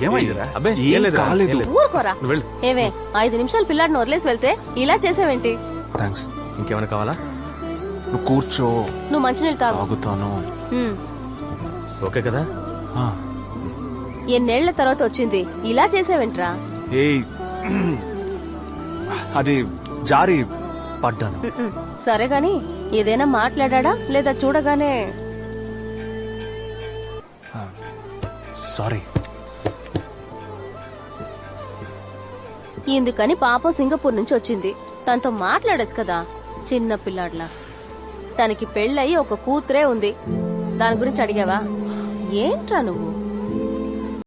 ఏమైందిరా? అబ్బే ఏం లేదురా, కాలేదు. ఏం లేదు. ఊరుకోరా. నువ్వు వెళ్ళు. ఏవే 5 నిమిషాలు పిల్లాడిని వదిలేసి వెళ్తే ఇలా చేసావేంటి? థ్యాంక్స్. ఇంకేమైనా కావాలా? నువ్వు కూర్చో, నువ్వు మంచినీళ్ళు తాగు. తాగుతాను. ఉమ్. ఓకే కదా? ఆ, ఎన్నేళ్ల తర్వాత వచ్చింది, ఇలా చేసావేంట్రా? ఏయ్ అది జారి పడ్డాను. సరే గాని ఏదైనా మాట్లాడా లేదా చూడగానే? సారీ. ఇందుకని పాపం సింగపూర్ నుంచి వచ్చింది. తనతో మాట్లాడొచ్చు కదా చిన్న పిల్లాడ్లా. తనకి పెళ్ళయి ఒక కూతురే ఉంది. దాని గురించి అడిగావా? ఏంట్రా నువ్వు?